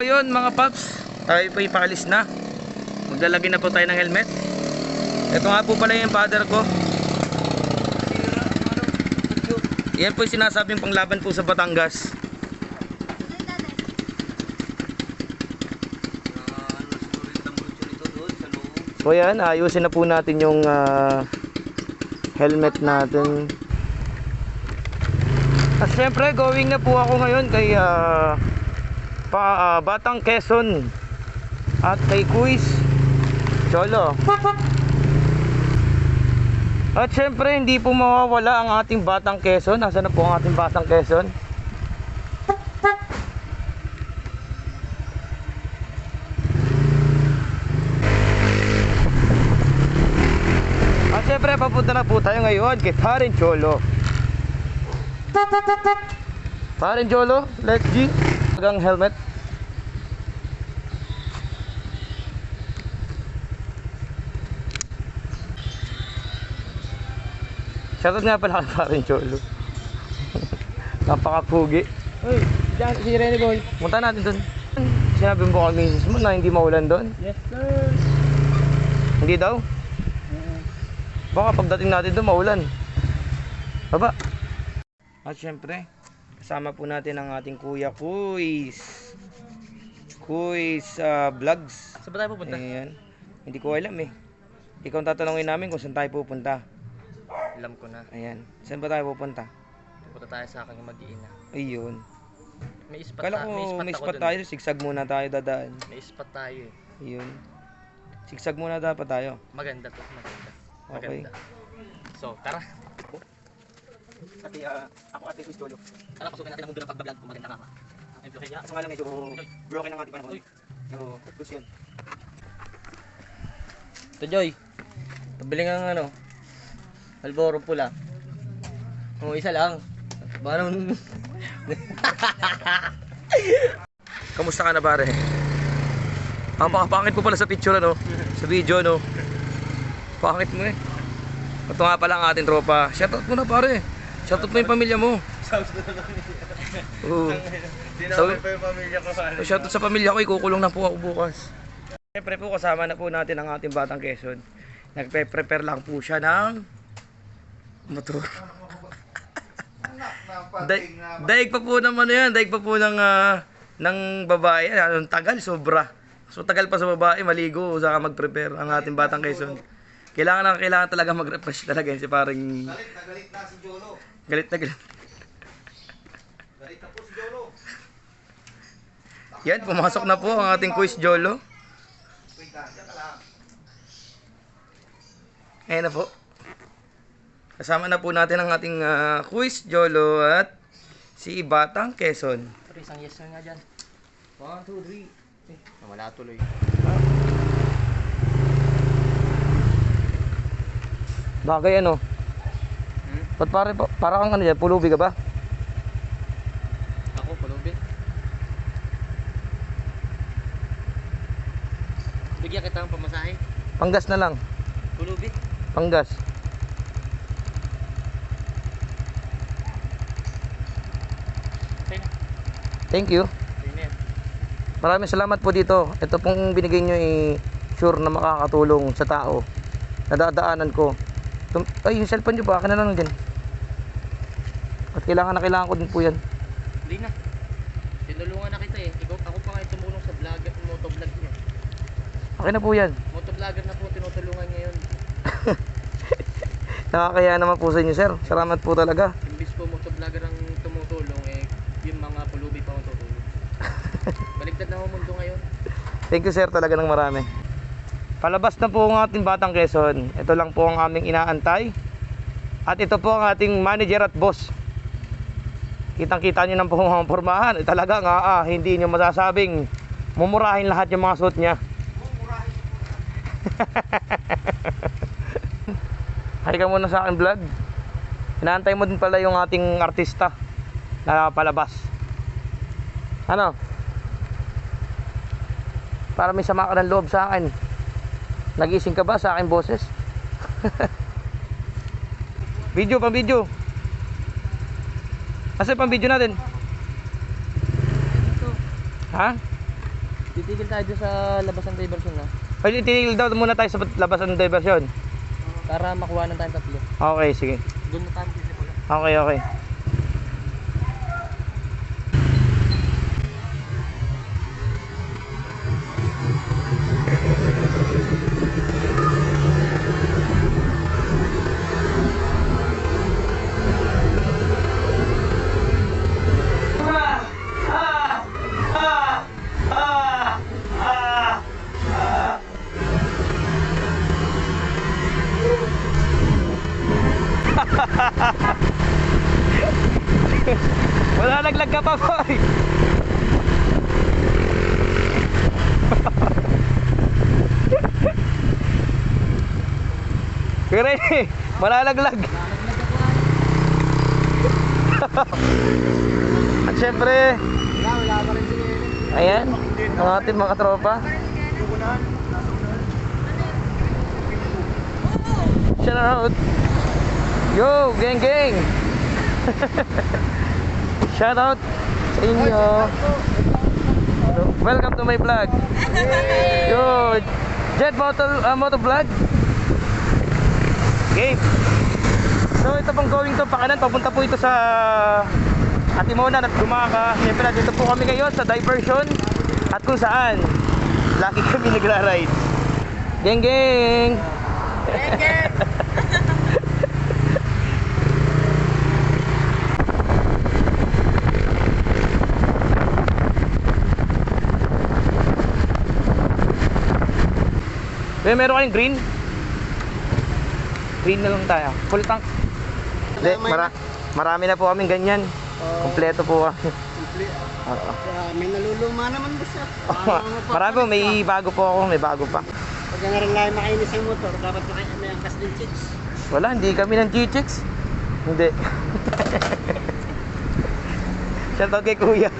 Ayun mga paps, tayo po ipaalis na. Maglalagay na po tayo ng helmet. Ito nga po pala yung father ko. Yan po yung sinasabing panglaban po sa Batangas. So yan, ayusin na po natin yung helmet natin. At syempre going na po ako ngayon kay Batang Quezon at kay Kuis Jolo. At syempre hindi po mawawala ang ating Batang Quezon. Nasaan na po ang ating Batang Quezon? At syempre papunta na po tayo ngayon kay Parin Jolo. Parin Jolo, let's G. Ang helmet. Shoutout nga pala kay Parin Jolo. Napakapugi. Uy, dyan si Rene Boy. Punta natin dun. Sinabi mo kay misis mo na hindi maulan doon? Yes sir. Hindi daw? Baka pagdating natin doon maulan. Baba. At syempre, kasama po natin ang ating kuya Kuis. Kuis Vlogs. Saan ba tayo pupunta? Ayan. Hindi ko alam eh. Ikaw ang tatanungin namin kung saan tayo pupunta. Alam ko na. Ayan. Saan ba tayo pupunta? Pupunta tayo sa aking mag-iina. Ayun. May spot, Kala ko may spot tayo. Sigsag muna tayo dadaan. May spot tayo eh. Ayun. Sigsag muna dapat tayo. Maganda to, maganda. Okay. Maganda. So, tara. Ate, ako Ate Kuis Jolo. Tara, pasukin natin ang mundo ng pagbablog kung maganda ka. Ang influensya. Kaso nga lang medyo broken ang ating panahon. Pero, gusto yun. Ito Joy. Pabili ng ano. Malboro pula. O, isa lang. Parang... Kamusta ka na pare? Ang pakapangit mo pala sa picture ano? Sa video no? Pangit mo eh. Ito nga pala ang ating tropa. Shoutout mo na pare. Shoutout mo yung pamilya mo. Dinawin pa yung pamilya ko. Shoutout sa pamilya ko. Ikukulong na po ako bukas. Siyempre po kasama na po natin ang ating Batang Quezon. Nagpe-prepare lang po siya ng motor. Daig pa po naman yan. Daig pa po ng babae. Ang tagal, sobra. So tagal pa sa babae, maligo, saka mag-prepare ang ating Batang Quezon. Kailangan talaga mag-refresh talaga yun si paring... Galit na si Jolo. Galit na galit. Galit na po si Jolo. Yan, pumasok na po ang ating Kuis Jolo. Wait lang, dyan ka lang. Ayan na po. Kasama na po natin ang ating Kuis Jolo at si Batang Quezon. Pero isang yes nga dyan. 1, 2, 3. Wala tuloy. Bagay ano? Ba't para kang ano dyan? Pulubi ka ba? Ako, pulubi. Bigyan kita ng pamasahe. Panggas na lang. Pulubi. Panggas. Okay na. Thank you. Okay na yan. Maraming salamat po dito. Ito pong binigay nyo sure na makakatulong sa tao. Nadadaanan ko. Ay, yung cellphone nyo ba? Akin na lang din. At kailangan ko din po yan. Hindi na. Tinulungan na kita eh. Ako pa nga tumulong sa vlogger, motovlog niya. Akin na po yan. Motovlogger na po tinutulungan ngayon. Nakakaya naman po sa inyo sir. Salamat po talaga. Imbis po motovlogger ang tumutulong eh, yung mga pulubi pa ang tutulong. Baligtad na ang mundo ngayon. Thank you sir talaga ng marami. Palabas na po ang ating Batang Quezon. Ito lang po ang aming inaantay. At ito po ang ating manager at boss. Kitang-kita nyo ng pumampormahan. Talaga nga hindi nyo masasabing mumurahin lahat yung mga suot niya. Hay ka muna sa akin vlog. Inaantay mo din pala yung ating artista na palabas. Ano? Para may sama ka ng loob sa akin. Nagising ka ba sa aking boses? Video, pang video. Asa pang video natin? Ha? Titigil tayo doon sa labas ng diversion na. Pwede titigil daw muna tayo sa labas ng diversion. Para makuha ng tayong tatlo. Okay, sige. Doon na tayo titigil. Okay, okay. Wala naglag ka pa, boy. Kira eh, malalaglag. At syempre, Wala pa rin sila. ayan, ang ating mga tropa. Shout out. Yo, gang gang. Shout out sa inyo. Welcome to my vlog. Yo, Jet Moto Vlog. Okay. So ito pong going to Pakanan, papunta po ito sa Atimonan at Gumaka. Siyempre dito po kami ngayon sa diversion at kung saan lagi kami nagra-ride. Geng geng. Meron kayong green? Green na lang tayo. Full tank. Hindi, marami na po kaming ganyan. Kompleto po kami. Oo. May naluluma naman ba siya? Marami po, may bago po ako, may bago pa. Pag nga rin lang makainis ang motor, dapat may angkas din chicks. Wala, hindi kami ng G-Chicks. Hindi. Shoutout kay kuya.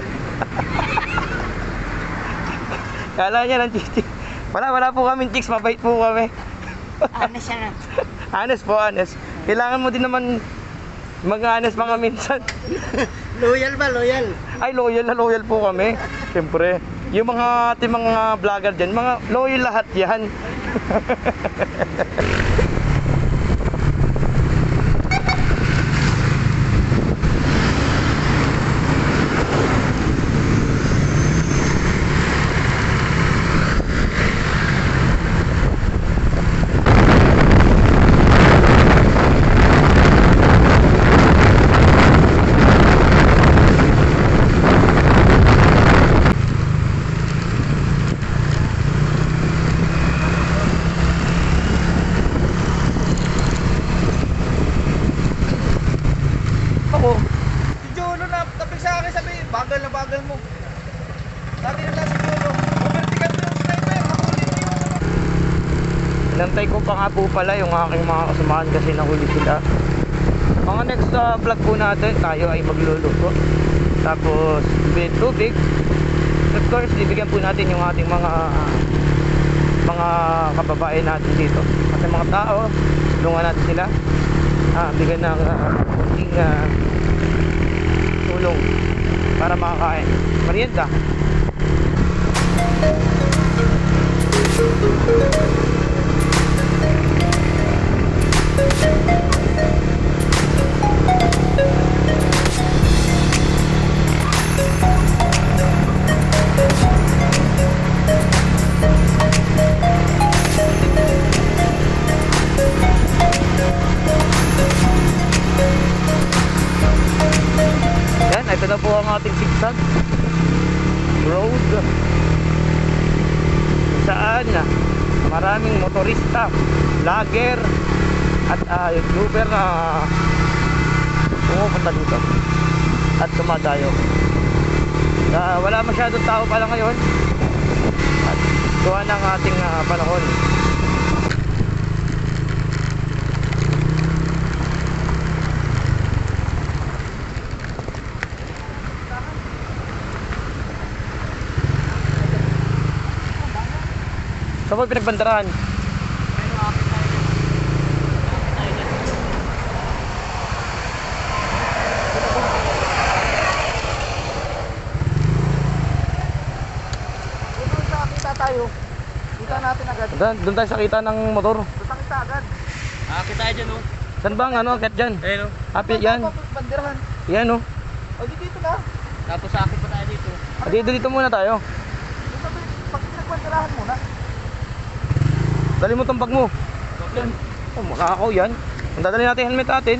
Kala niya ng G-Chicks. Wala po kaming chicks, mabait po kami. Ano siya na? Honest po, honest. Kailangan mo din naman mag-honest mga minsan. Loyal ba? Loyal? Ay, loyal na loyal po kami. Siyempre. Yung mga ating mga vlogger dyan, mga loyal lahat yan. Ako, Si Jolo na, tapig sa akin sabi, bagal na bagal mo. Dati na lang si Jolo. Overtikan mo yung sniper, makulit yun. inantay ko pa nga po pala yung aking mga kasamahan kasi nahuli sila. Mga next vlog po natin, tayo ay magluluto. Tapos, bibili tubig. Of course, bibigyan po natin yung ating mga kababayan natin dito. Kasi mga tao, tulungan natin sila. Bigyan ng kunting tulong para makakain. Merienda. Yan, ito na po ang ating zigzag road kung saan maraming motorista, vlogger at YouTuber na pumupunta dito at dumadayo. Wala masyadong tao pala ngayon at gawa ng ating panahon. Saan mo pinagbandaraan? tayo. Kita natin agad. Doon tayo sa kita ng motor. Kita kita agad. Akit tayo dyan, oh. Saan ba ang ano, akit dyan? Ayun, oh. Happy yan. Bandirahan. Yan oh. O di dito na. Tapos akit pa tayo dito. Dito muna tayo. Sabi, pag nagbandirahan muna. Dali mo tong bag mo. Yan. Oh, makakaw yan. Ang dadali natin helmet natin.